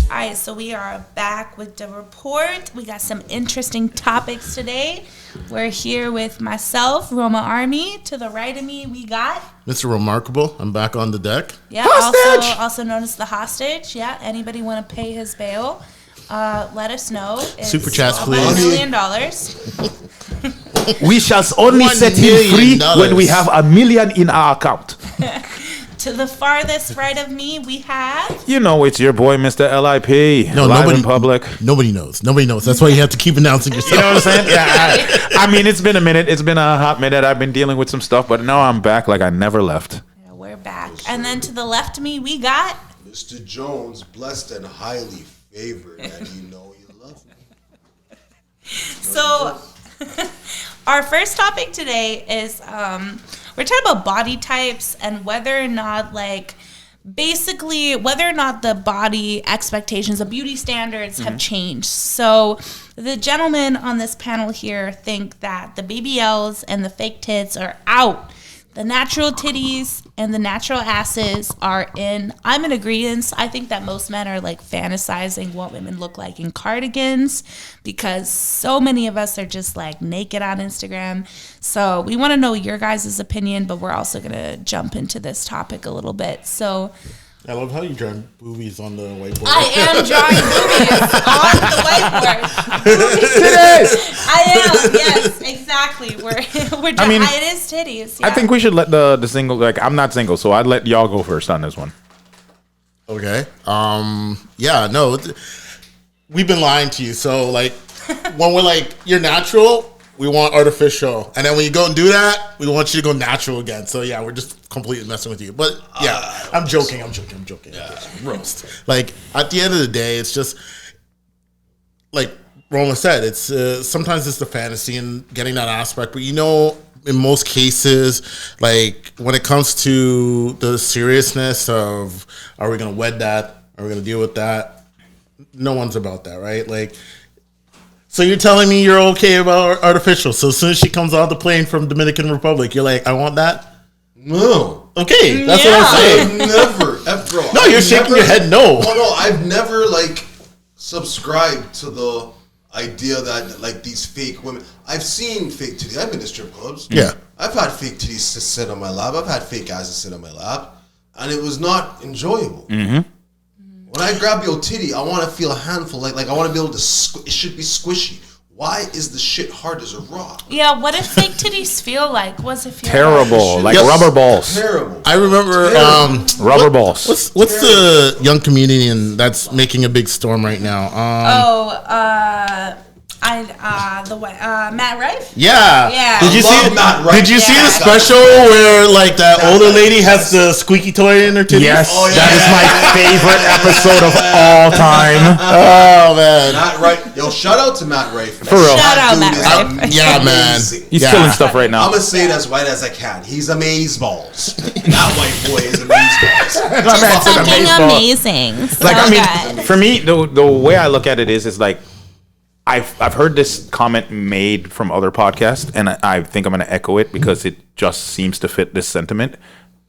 Alright, so we are back with the report. We got some interesting topics today. We're here with myself, Roma Army. To the right of me, we got Mr. Remarkable. I'm back on the deck. Yeah, also known as the hostage. Yeah, anybody want to pay his bail? Let us know. It's Super chats, please. $1 million. We shall only set him free when we have $1 million in our account. To the farthest right of me, we have... You know, it's your boy, Mr. LIP. No, live nobody, in public. Nobody knows. That's why you have to keep announcing yourself. You know what I'm saying? Yeah. I mean, it's been a minute. It's been a hot minute. I've been dealing with some stuff, but now I'm back like I never left. Yeah, we're back. And then to the left of me, we got... Mr. Jones, blessed and highly favored, and you know you love me. So, our first topic today is... we're talking about body types and whether or not, whether or not the body expectations, the beauty standards have changed. So the gentlemen on this panel here think that the BBLs and the fake tits are out. The natural titties and the natural asses are in. I'm in agreement. I think that most men are fantasizing what women look like in cardigans because so many of us are just naked on Instagram. So we want to know your guys' opinion, but we're also going to jump into this topic a little bit. So I love how you draw boobies on the whiteboard. I am drawing boobies on the whiteboard. Boobies today. I am. Yes, exactly. We're drawing. It is titties. Yeah. I think we should let the single. I'm not single, so I'd let y'all go first on this one. Okay. Yeah. No. We've been lying to you. So when we're you're natural, we want artificial, and then when you go and do that, we want you to go natural again. So yeah, we're just completely messing with you. But yeah, I'm joking. Yeah. Roast. At the end of the day, it's just like Roma said. It's sometimes it's the fantasy and getting that aspect, but in most cases, when it comes to the seriousness of are we gonna wed that? Are we gonna deal with that? No one's about that, right? So you're telling me you're okay about artificial. So as soon as she comes off the plane from Dominican Republic, you're like, I want that? No. Okay, that's what I'm saying. Never. Bro, no, you're shaking your head no. No, I've never subscribed to the idea that these fake women. I've seen fake titties. I've been to strip clubs. Yeah. I've had fake titties to sit on my lap. I've had fake asses sit on my lap. And it was not enjoyable. Mm-hmm. When I grab your titty, I want to feel a handful. I want to be able to. It should be squishy. Why is the shit hard as a rock? Yeah, what if fake titties feel like? What's it feel terrible, rubber balls. Terrible. I remember rubber balls. What's the young comedian that's making a big storm right now? Matt Rife? Yeah. Did you see Matt Rife? Did you see the special where that older lady has the squeaky toy in her titties? Yes, that is my favorite episode of all time. Oh man, Matt Rife. Yo, shout out to Matt Rife. For real. Shout out Matt Rife. Yeah, man. He's killing stuff right now. I'm gonna say it as white as I can. He's amazeballs. That white boy is amazeballs. Just fucking amazing. So for me, the way I look at it is I've heard this comment made from other podcasts, and I think I'm going to echo it because it just seems to fit this sentiment.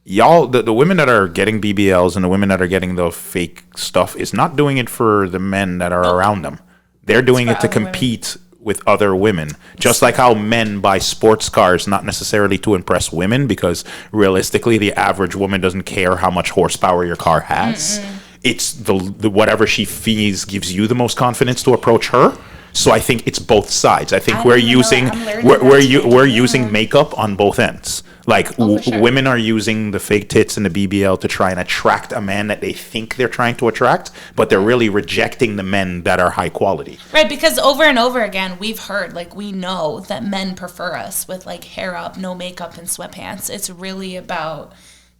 Y'all, the women that are getting BBLs and the women that are getting the fake stuff is not doing it for the men that are around them. They're doing it to compete with other women. Just like how men buy sports cars, not necessarily to impress women, because realistically, the average woman doesn't care how much horsepower your car has. Mm-mm. It's the whatever she feels gives you the most confidence to approach her. So I think it's both sides. I think we're using makeup on both ends. Sure. Women are using the fake tits and the BBL to try and attract a man that they think they're trying to attract, but they're really rejecting the men that are high quality. Right, because over and over again, we've heard, we know that men prefer us with hair up, no makeup, and sweatpants. It's really about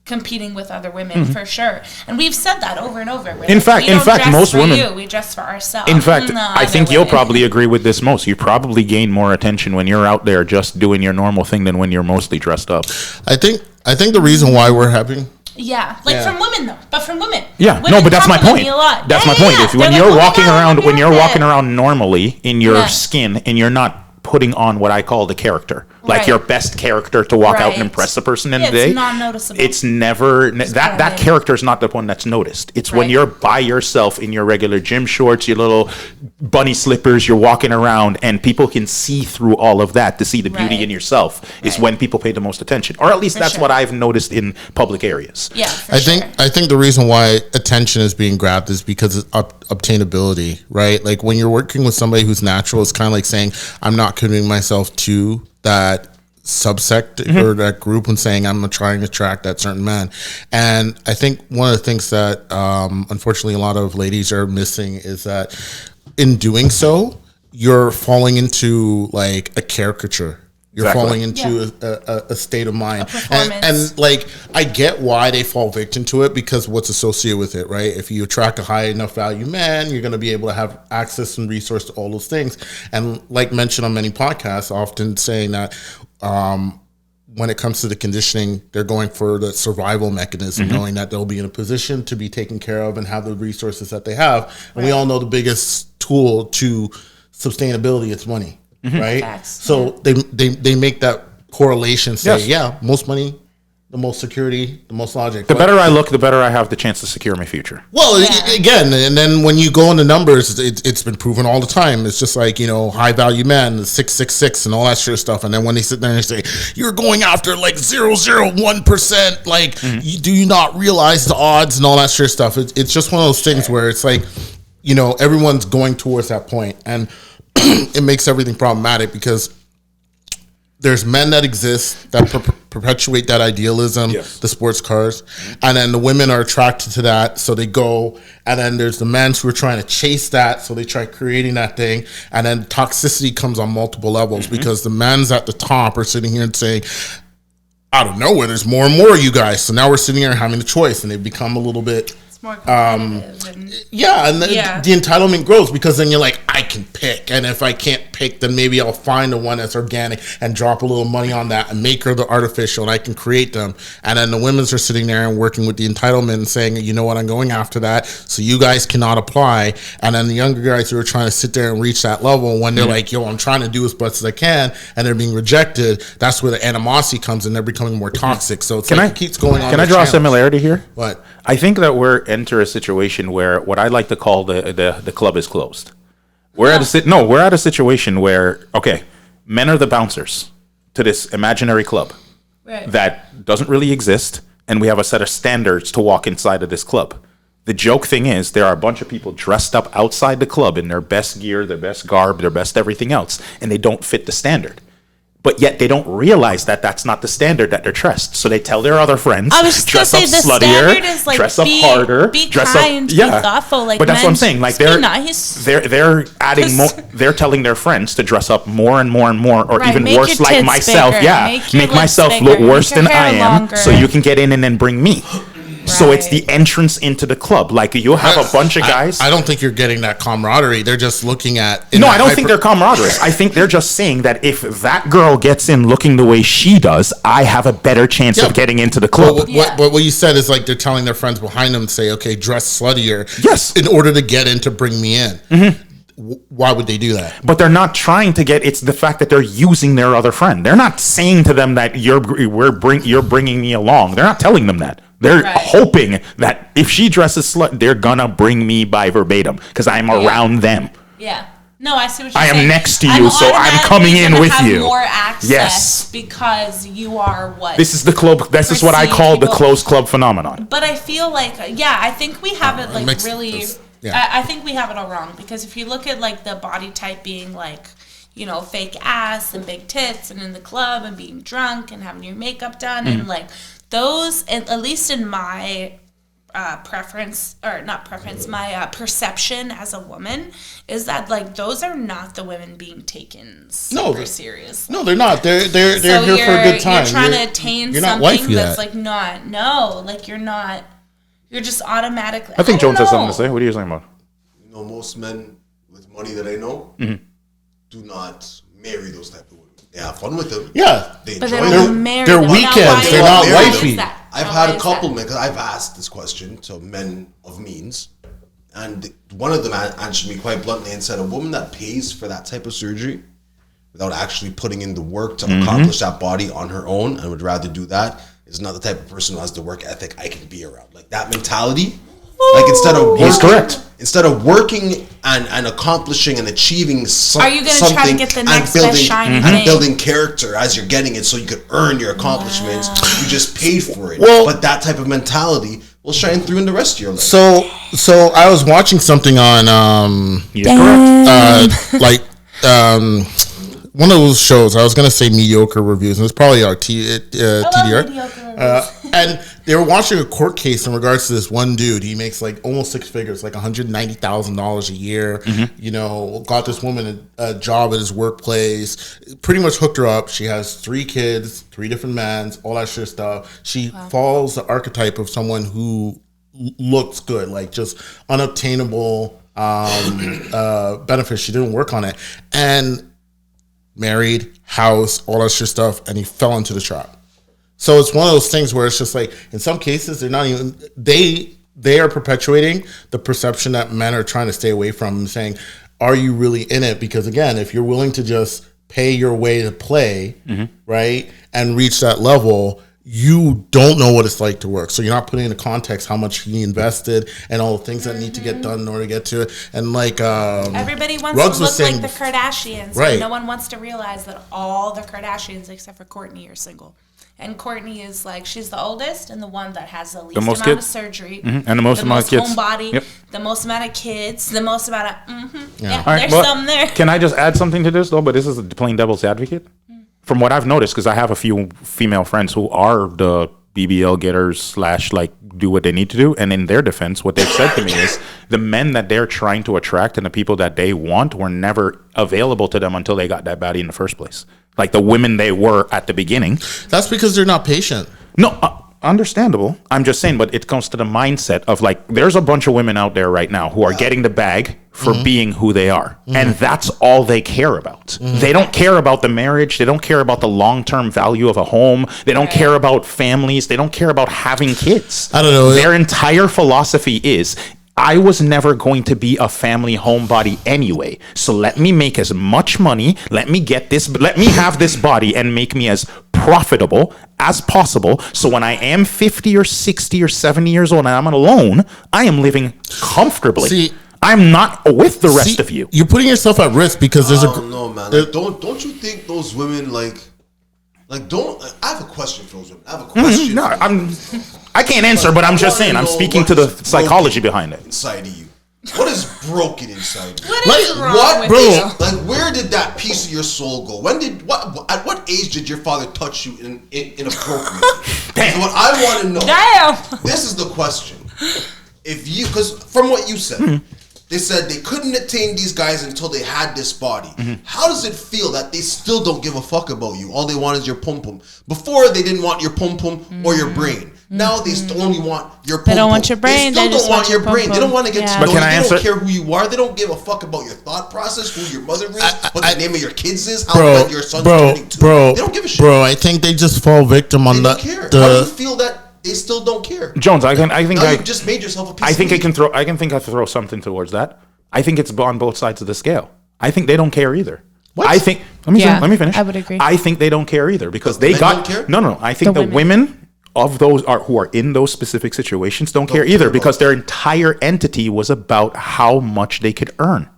competing with other women, for sure, and we've said that over and over. In fact, most women, we dress for ourselves. In fact, I think you'll probably agree with this most. You probably gain more attention when you're out there just doing your normal thing than when you're mostly dressed up. I think the reason why we're having. From women though, but from women. Yeah, women but that's my point. That's my point. If when you're walking around normally in your skin and you're not putting on what I call the character. like Right. your best character to walk out and Right. impress a person in Yeah, the day. it's non-noticeable. It's never that private. character is not the one that's noticed. It's when Right. you're by yourself in your regular gym shorts, your little bunny slippers, you're walking around, and people can see through all of that to see the beauty Right. in yourself. Is Right. when people pay the most attention, or at least For that's sure. what I've noticed in public areas. Yeah, for I sure. think the reason why attention is being grabbed is because of obtainability, right? Like when you're working with somebody who's natural, it's kind of like saying, I'm not committing myself to that subsect or that group and saying I'm trying to attract that certain man. And I think one of the things that unfortunately a lot of ladies are missing is that in doing so, you're falling into like a caricature. You're Exactly. falling into a state of mind. performance. And like, I get why they fall victim to it because what's associated with it, right? If you attract a high enough value man, you're going to be able to have access and resource to all those things. And like mentioned on many podcasts, often saying that when it comes to the conditioning, they're going for the survival mechanism, knowing that they'll be in a position to be taken care of and have the resources that they have. And we all know the biggest tool to sustainability is money. Right, Facts, so they make that correlation. Say, Yes. yeah, most money, the most security, the most logic. The better I look, the better I have the chance to secure my future. Well, Yeah. again, and then when you go into numbers, it's been proven all the time. It's just like, high value men, the 666 and all that sort of stuff. And then when they sit there and they say, you're going after like 0.001%, like, do you not realize the odds and all that sort of stuff? It's just one of those things where it's like, everyone's going towards that point. And it makes everything problematic because there's men that exist that perpetuate that idealism, Yes. the sports cars, and then the women are attracted to that, so they go, and then there's the men who are trying to chase that, so they try creating that thing, and then toxicity comes on multiple levels because the men's at the top are sitting here and saying, out of nowhere, there's more and more of you guys, so now we're sitting here having a choice, and they become a little bit... It's more competitive. And the entitlement grows because then you're like, I can pick, and if I can't pick, then maybe I'll find the one that's organic and drop a little money on that and make her the artificial, and I can create them. And then the women's are sitting there and working with the entitlement and saying, you know what, I'm going after that, so you guys cannot apply. And then the younger guys who are trying to sit there and reach that level, when they're like, yo, I'm trying to do as best as I can, and they're being rejected, that's where the animosity comes and they're becoming more toxic. So it's it keeps going on. Can I draw a similarity here? What? I think that we're enter a situation where what I like to call the club is closed. We're at a situation where, okay, men are the bouncers to this imaginary club Right. that doesn't really exist, and we have a set of standards to walk inside of this club. The joke thing is there are a bunch of people dressed up outside the club in their best gear, their best garb, their best everything else, and they don't fit the standard. But yet they don't realize that that's not the standard that they're dressed. So they tell their other friends, I was just dress gonna up say the sluttier, standard is like dress up be, harder, be dress kind, up, yeah. be thoughtful. Like, but that's what I'm men, saying. Like just be nice. they're adding more. They're telling their friends to dress up more and more and more, or Right, even make worse, your like tits myself. bigger, Yeah, make your make lips myself bigger, look make worse your than I hair am, longer. so you can get in and then bring me. So it's the Right. entrance into the club. Like you'll have a bunch of guys. I don't think you're getting that camaraderie. They're just looking at... No, I don't think they're camaraderie. I think they're just saying that if that girl gets in looking the way she does, I have a better chance of getting into the club. But what you said is like they're telling their friends behind them, say, okay, dress sluttier. Yes. In order to get in to bring me in. Why would they do that? But they're not trying to get. It's the fact that they're using their other friend. They're not saying to them that you're bringing me along. They're not telling them that. They're Right. hoping that if she dresses slut, they're gonna bring me by verbatim because I'm around them. Yeah. No, I see what you're I am saying. next to you, so I'm automatically coming in gonna with have you. More access Yes. because you are what. This is the club. This is what I Perceive call the people- closed club phenomenon. But I feel like, I think we have it like makes really. sense. Yeah. I think we have it all wrong because if you look at like the body type being like, fake ass and big tits and in the club and being drunk and having your makeup done and like those, at least in my my perception as a woman is that like those are not the women being taken super serious. No, they're not. They're So here for a good time. You're trying to attain you're not something wifey that's that. like not. No, like you're not. You're just automatically. I think don't Jones has something know. to say. What are you talking about? Most men with money that I know do not marry those type of women. They have fun with them. Yeah. They But enjoy they're them. married. they're Now, weekends, why- they're not why is wifey. that? I've Now, had why a is couple that? men, because I've asked this question to men of means, and one of them answered me quite bluntly and said, a woman that pays for that type of surgery without actually putting in the work to accomplish that body on her own and would rather do that is not the type of person who has the work ethic I can be around. Like that mentality, like instead of working and accomplishing and achieving are you going to try to get the next best shiny thing? And building character as you're getting it so you could earn your accomplishments. You just paid for it. Well, but that type of mentality will shine through in the rest of your life. So I was watching something on one of those shows. I was gonna say mediocre reviews, and it's probably our TDR. And they were watching a court case in regards to this one dude. He makes like almost six figures, like $190,000 a year. You know, got this woman a job at his workplace. Pretty much hooked her up. She has 3 kids, 3 different men, all that shit stuff. She follows the archetype of someone who looks good, like just unobtainable benefits. She didn't work on it, and married, house, all that shit stuff, and he fell into the trap. So it's one of those things where it's just like, in some cases, they're not even, they are perpetuating the perception that men are trying to stay away from, saying, are you really in it? Because again, if you're willing to just pay your way to play, right, and reach that level, you don't know what it's like to work. So you're not putting into context how much he invested and all the things that need to get done in order to get to it. And like everybody wants Ruggs to look saying, like the Kardashians. Right. No one wants to realize that all the Kardashians except for Kourtney are single. And Kourtney is like, she's the oldest and the one that has the least amount of surgery. And the most amount of kids. Homebody, the most amount of kids, the most amount of, All right, there's some there. Can I just add something to this, though? But this is plain devil's advocate. From what I've noticed, because I have a few female friends who are the BBL getters / like do what they need to do. And in their defense, what they've said to me is the men that they're trying to attract and the people that they want were never available to them until they got that body in the first place. Like the women they were at the beginning. That's because they're not patient. No, understandable. I'm just saying, but it comes to the mindset of like, there's a bunch of women out there right now who are getting the bag for being who they are. And that's all they care about. They don't care about the marriage. They don't care about the long-term value of a home. They don't care about families. They don't care about having kids. I don't know. Their entire philosophy is, I was never going to be a family homebody anyway. So let me make as much money. Let me have this body and make me as profitable as possible. So when I am 50 or 60 or 70 years old and I'm alone, I am living comfortably. See, I'm not with the rest of you. You're putting yourself at risk because there's no, man. Like, don't you think those women don't? I have a question for those women. I have a question. No, I can't answer, but I'm just saying. I'm speaking to the psychology behind it. Inside of you, what is broken inside of you? What is wrong with you? Like, where did that piece of your soul go? At what age did your father touch you inappropriately? That's what I want to know. Damn. This is the question. Because from what you said, they said they couldn't attain these guys until they had this body. How does it feel that they still don't give a fuck about you? All they want is your pum-pum. Before, they didn't want your pum-pum or your brain. Now they only want your pum-pum. They don't want your brain. They still don't want your brain. They don't want to get to know you. They don't care who you are. They don't give a fuck about your thought process, who your mother is, what the name of your kids is, how old your son's turning to. They don't give a shit. Bro, I think they just fall victim on that. They don't care. How do you feel that they still don't care? Jones, I think you've just made yourself a piece of meat. I can throw something towards that. I think it's on both sides of the scale. I think they don't care either. What? I think let me finish. I would agree. I think they don't care either because they don't care? No. I think the women of those who are in those specific situations don't care either because their entire entity was about how much they could earn.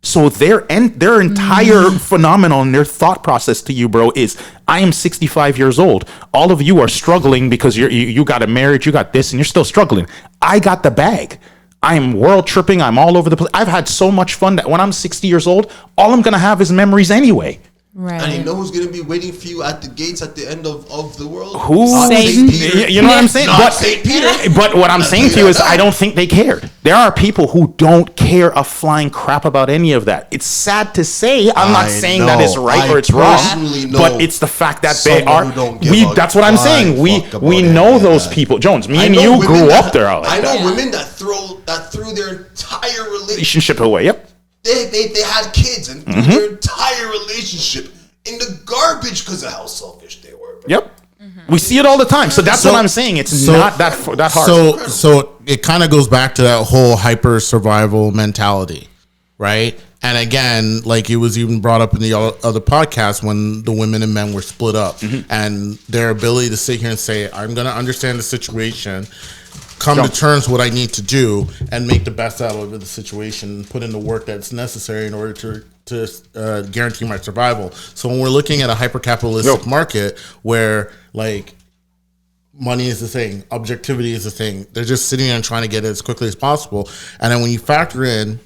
So their entire phenomenon and their thought process to you, bro, is I am 65 years old. All of you are struggling because you got a marriage, you got this, and you're still struggling. I got the bag. I'm world tripping. I'm all over the place. I've had so much fun that when I'm 60 years old, all I'm going to have is memories anyway. Right. And you know who's going to be waiting for you at the gates at the end of the world? Who? Satan. You know what I'm saying? Not St. Peter. But what I'm saying to you is I don't think they cared. There are people who don't care a flying crap about any of that. It's sad to say. I'm not saying that it's right or it's wrong. But it's the fact that they are. That's what I'm saying. We know those people. Jones, me and you grew up there. I know women that threw their entire relationship away. Yep. They had kids and threw their entire relationship in the garbage because of how selfish they were. Yep. We see it all the time. So that's what I'm saying. It's not that hard. So it kind of goes back to that whole hyper survival mentality, right? And again, like it was even brought up in the other podcast when the women and men were split up, and their ability to sit here and say, I'm going to understand the situation, come to terms with what I need to do, and make the best out of the situation, and put in the work that's necessary in order to guarantee my survival. So when we're looking at a hyper-capitalistic market where like money is the thing, objectivity is the thing, they're just sitting there and trying to get it as quickly as possible. And then when you factor in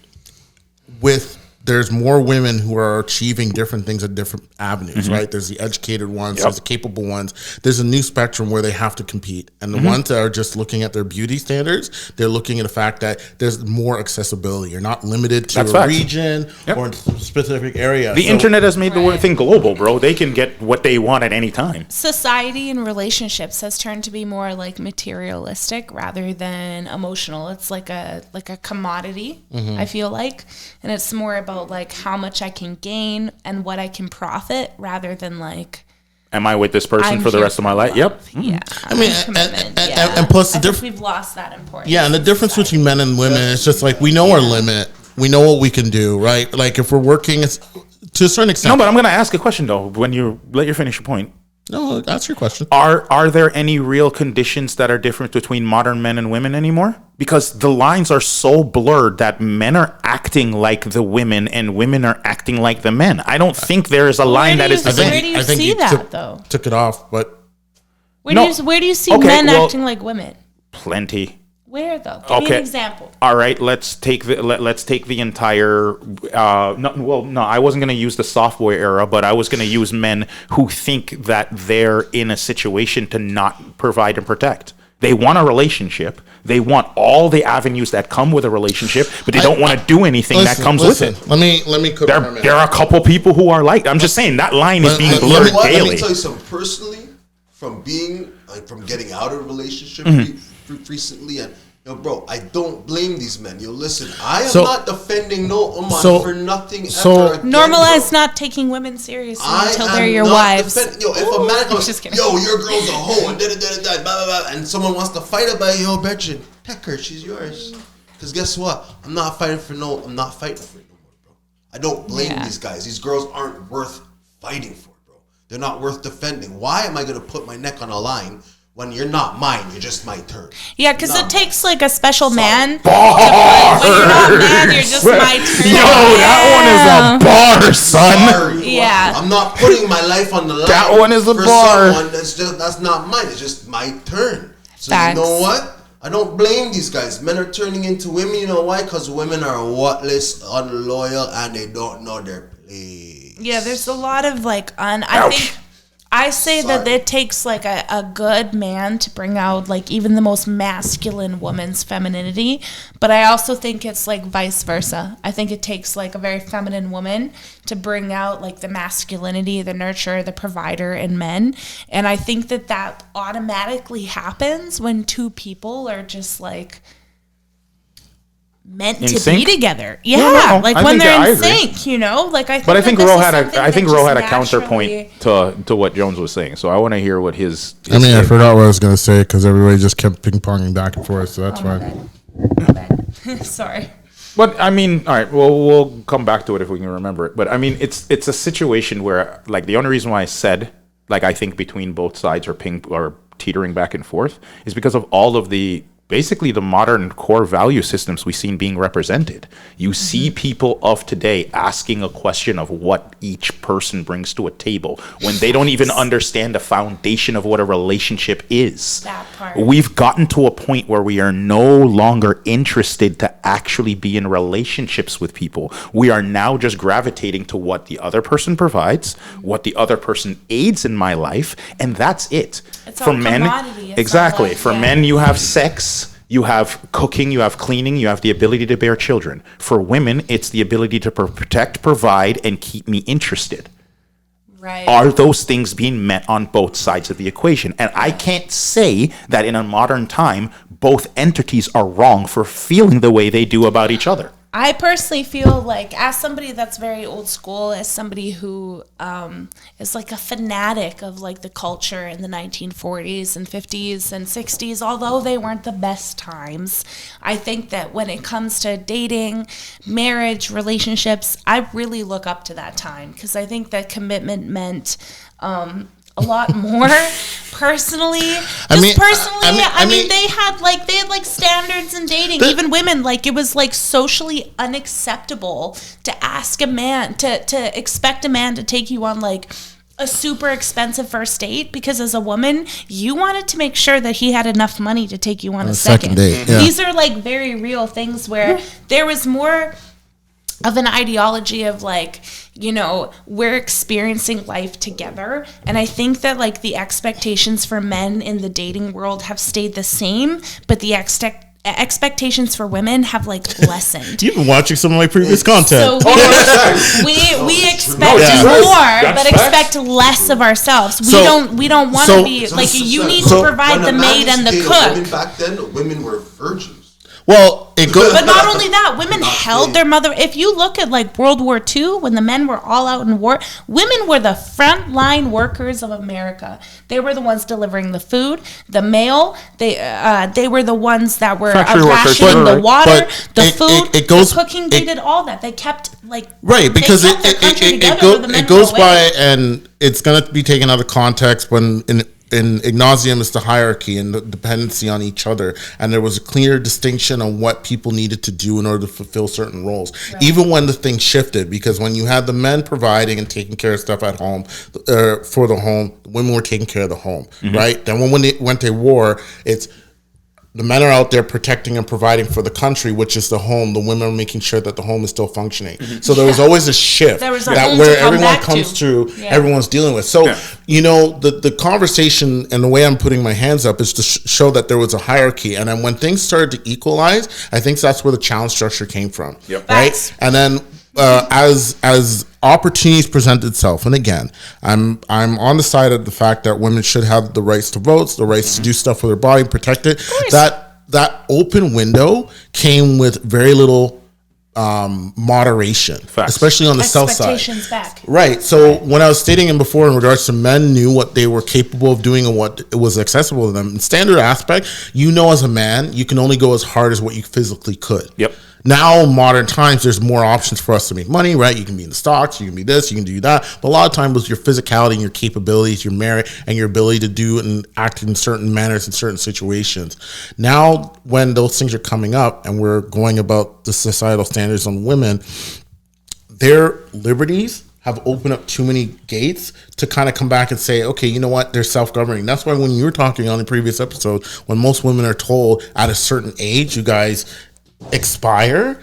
there's more women who are achieving different things at different avenues, right? There's the educated ones, there's the capable ones. There's a new spectrum where they have to compete. And the ones that are just looking at their beauty standards, they're looking at the fact that there's more accessibility. You're not limited to a region or a specific area. The internet has made the thing global, bro. They can get what they want at any time. Society and relationships has turned to be more like materialistic rather than emotional. It's like a commodity, I feel like. And it's more about like how much I can gain and what I can profit rather than like, am I with this person for the rest of my life? Yep. Yeah. I mean, and plus the difference, we've lost that importance. Yeah, and the difference between men and women is just like we know our limit, we know what we can do, right? Like if we're working, it's to a certain extent. No, but I'm going to ask a question though. When you let you finish your point. No, that's your question. Are there any real conditions that are different between modern men and women anymore? Because the lines are so blurred that men are acting like the women and women are acting like the men. I don't think there is a line that is the same. Where do you see that though? Took it off, but where do you see men acting like women? Plenty. Where though? Give me an example. All right, let's take the entire. No, I wasn't going to use the software era, but I was going to use men who think that they're in a situation to not provide and protect. They want a relationship. They want all the avenues that come with a relationship, but they don't want to do anything that comes with it. Let me cook there are a couple people who are like. I'm just saying that line is being blurred daily. Let me tell you something personally. From getting out of a relationship recently, and bro, I don't blame these men. Listen, I am not defending no woman for nothing ever again, normalize not taking women seriously until they're your wives. If a man comes, your girl's a hoe, and blah, blah, blah, and someone wants to fight about bitch, peck her, she's yours. Because guess what? I'm not fighting for no more, bro. I don't blame these guys. These girls aren't worth fighting for, bro. They're not worth defending. Why am I going to put my neck on a line when you're not mine? You're just my turn. Yeah, because it takes like a special man. When you're not man, you're just my turn. Yo, that one is a bar, son. Sorry, I'm not putting my life on the line. That one is a bar. Someone that's not mine. It's just my turn. So you know what? I don't blame these guys. Men are turning into women. You know why? Because women are whatless, unloyal, and they don't know their place. Yeah, there's a lot of I say that it takes like a good man to bring out like even the most masculine woman's femininity, but I also think it's like vice versa. I think it takes like a very feminine woman to bring out like the masculinity, the nurture, the provider in men, and I think that automatically happens when two people are just like meant to be together. Yeah, like when they're in sync, like I think. But I think Ro had a counterpoint to what Jones was saying. So I want to hear what his I forgot what I was going to say because everybody just kept ping-ponging back and forth, so that's fine. Sorry. But I mean, all right, we'll come back to it if we can remember it. But I mean, it's a situation where like the only reason why I said like I think between both sides are teetering back and forth is because of all of basically the modern core value systems we've seen being represented. You see people of today asking a question of what each person brings to a table when they don't even understand the foundation of what a relationship is. That part. We've gotten to a point where we are no longer interested to actually be in relationships with people. We are now just gravitating to what the other person provides, what the other person aids in my life, and that's it. It's for men, exactly. For men, you have sex, you have cooking, you have cleaning, you have the ability to bear children. For women, it's the ability to protect, provide, and keep me interested. Right. Are those things being met on both sides of the equation? And I can't say that in a modern time, both entities are wrong for feeling the way they do about each other. I personally feel like, as somebody that's very old school, as somebody who is like a fanatic of like the culture in the 1940s and 50s and 60s, although they weren't the best times, I think that when it comes to dating, marriage, relationships, I really look up to that time, because I think that commitment meant a lot more personally. I mean, they had like standards in dating. Even women, like, it was like socially unacceptable to ask a man to expect a man to take you on like a super expensive first date, because as a woman you wanted to make sure that he had enough money to take you on a second date. Yeah. These are like very real things where there was more of an ideology of like, you know, we're experiencing life together. And I think that like the expectations for men in the dating world have stayed the same, but the expectations for women have like lessened. You've been watching some of my previous content. So we expect more, but expect less of ourselves. We don't want to be like, you need to provide the maid and the cook. Back then, women were virgins. Well, but not only that, women held their mother. If you look at like World War II, when the men were all out in war, women were the frontline workers of America. They were the ones delivering the food, the mail. They were the ones that were rationing the water, the food, the cooking. They did all that. They kept like because it goes by, and it's gonna be taken out of context when in Ignatium is the hierarchy and the dependency on each other, and there was a clear distinction on what people needed to do in order to fulfill certain roles, even when the thing shifted, because when you had the men providing and taking care of stuff at home for the home, the women were taking care of the home, right? Then when they went to war, it's the men are out there protecting and providing for the country, which is the home. The women are making sure that the home is still functioning. So there was always a shift that where everyone comes to, everyone's dealing with. So, you know, the conversation and the way I'm putting my hands up is to show that there was a hierarchy. And then when things started to equalize, I think that's where the challenge structure came from. Right? And then as opportunities present itself, and again, I'm on the side of the fact that women should have the rights to vote, the rights to do stuff with their body, protect it. That open window came with very little moderation, especially on the south side. Right. So when I was stating in before in regards to men knew what they were capable of doing and what was accessible to them, in standard aspect, you know, as a man, you can only go as hard as what you physically could. Now, modern times, there's more options for us to make money, right? You can be in the stocks, you can be this, you can do that. But a lot of times with your physicality and your capabilities, your merit, and your ability to do and act in certain manners in certain situations. Now, when those things are coming up and we're going about the societal standards on women, their liberties have opened up too many gates to kind of come back and say, okay, you know what? They're self-governing. That's why when you were talking on the previous episode, when most women are told at a certain age, you guys expire.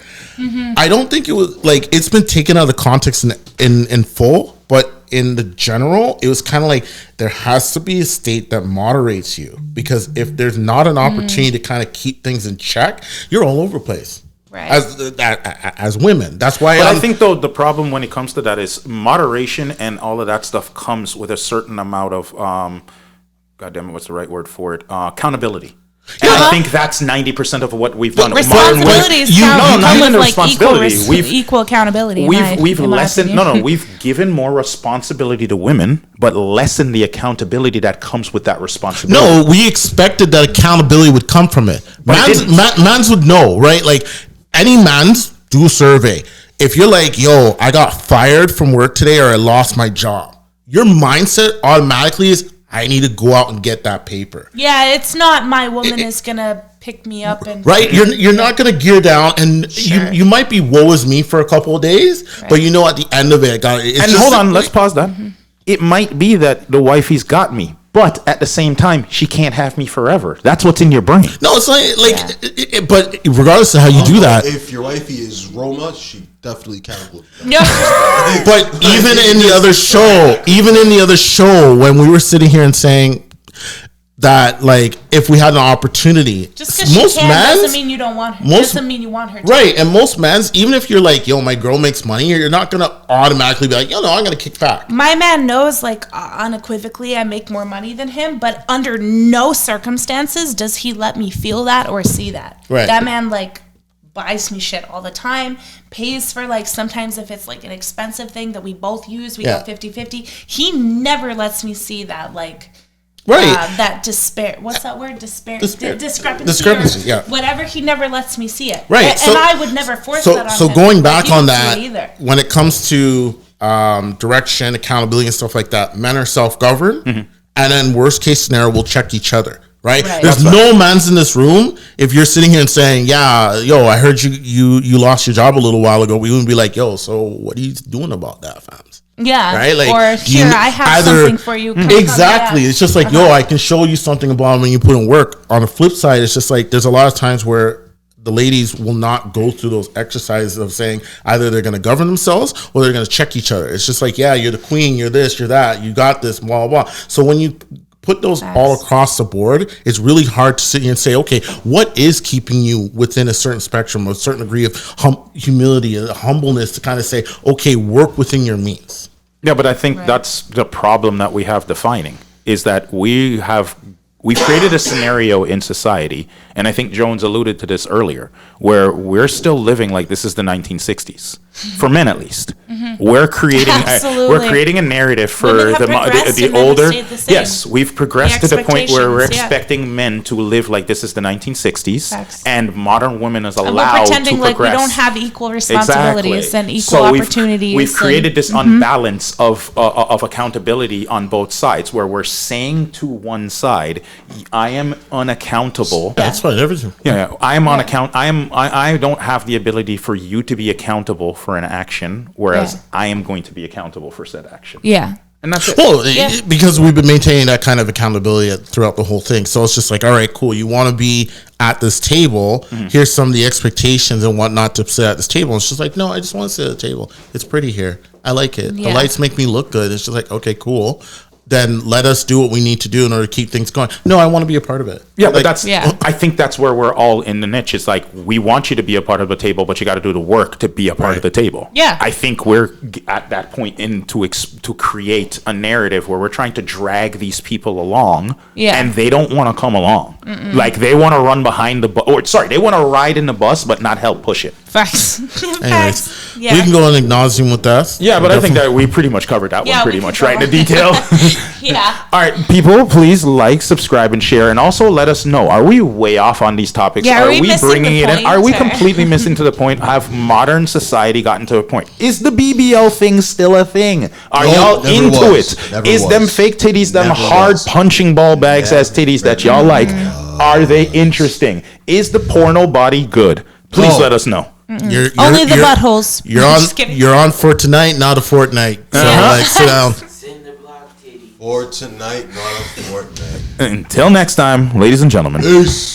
I don't think it was like, it's been taken out of context in full, but in the general, it was kind of like there has to be a state that moderates you, because if there's not an opportunity to kind of keep things in check, you're all over the place. Right. As women, that's why. But I think though the problem when it comes to that is moderation, and all of that stuff comes with a certain amount of goddamn it, what's the right word for it? Accountability. And I think that's 90% of what we've done. Responsibilities come with like equal accountability. We've lessened. We've given more responsibility to women, but lessened the accountability that comes with that responsibility. No, we expected that accountability would come from it. Mans would know, right? Like any man's do a survey. If you're like, yo, I got fired from work today or I lost my job, your mindset automatically is, I need to go out and get that paper. Yeah, it's not my woman is gonna pick me up and You're not gonna gear down, and you might be woe is me for a couple of days, but you know at the end of it, hold on, let's pause that. It might be that the wifey's got me, but at the same time, she can't have me forever. That's what's in your brain. No, it's like but regardless of how you do that, if your wifey is Roma, she definitely can't. No. But even in the other show, when we were sitting here and saying that, like, if we had an opportunity, just because she can doesn't mean you don't want her. Doesn't mean you want her to. Right, and most men's, even if you're like, yo, my girl makes money, you're not gonna automatically be like, yo, no, I'm gonna kick back. My man knows, like, unequivocally, I make more money than him, but under no circumstances does he let me feel that or see that. Right. That man, like, buys me shit all the time, pays for like sometimes if it's like an expensive thing that we both use, we go 50-50. He never lets me see that like that what's that word? Discrepancy. Yeah. Whatever, he never lets me see it. Right. And I would never force that on him. So going back Like, on that, when it comes to direction, accountability, and stuff like that, men are self-governed, and then worst case scenario, we'll check each other. Right? There's no man's in this room. If you're sitting here and saying, "Yeah, yo, I heard you lost your job a little while ago," we wouldn't be like, "Yo, so what are you doing about that, fams?" Yeah. Right? Like, or here, I have something for you. Exactly. It's just like, yo, I can show you something about when you put in work. On the flip side, it's just like there's a lot of times where the ladies will not go through those exercises of saying either they're going to govern themselves or they're going to check each other. It's just like, yeah, you're the queen, you're this, you're that, you got this, blah, blah, blah. So when you put those all across the board, it's really hard to sit here and say, okay, what is keeping you within a certain spectrum, a certain degree of humility and humbleness to kind of say, okay, work within your means. Yeah, but I think that's the problem that we have defining, is that we've created a scenario in society, and I think Jones alluded to this earlier, where we're still living like this is the 1960s, for men at least. We're creating a narrative for the older. Yes, we've progressed to the point where we're expecting men to live like this is the 1960s, and modern women is allowed to progress. We're pretending like we don't have equal responsibilities and equal opportunities. We've created this unbalance of accountability on both sides, where we're saying to one side, I am unaccountable. That's fine. Everything. Yeah, I am I don't have the ability for you to be accountable for an action, whereas I am going to be accountable for said action. Yeah. And that's it. Well, because we've been maintaining that kind of accountability throughout the whole thing. So it's just like, all right, cool. You want to be at this table. Here's some of the expectations and whatnot to sit at this table. And it's just like, no, I just want to sit at the table. It's pretty here. I like it. The lights make me look good. It's just like, okay, cool. Then let us do what we need to do in order to keep things going. No, I want to be a part of it. Yeah, like, but I think that's where we're all in the niche. It's like, we want you to be a part of the table, but you got to do the work to be a part of the table. Yeah. I think we're at that point to create a narrative where we're trying to drag these people along, and they don't want to come along. Like, they want to run behind the bus, they want to ride in the bus, but not help push it. Facts. Anyways, we can go on ad nauseum with that. Yeah, but I think that we pretty much covered that one pretty much, right? In the detail. Yeah. All right, people, please like, subscribe, and share, and also let us know: are we way off on these topics? Yeah, are we bringing it in? Are we or? completely missing to the point? Have modern society gotten to a point? Is the BBL thing still a thing? Are y'all into it? Is them fake titties, them hard punching ball bags as titties that y'all like? Are they interesting? Is the porno body good? Please let us know. Only the buttholes. You're on for tonight, not a fortnight. So like, sit down. For tonight, not a fortnight. Until next time, ladies and gentlemen. Peace.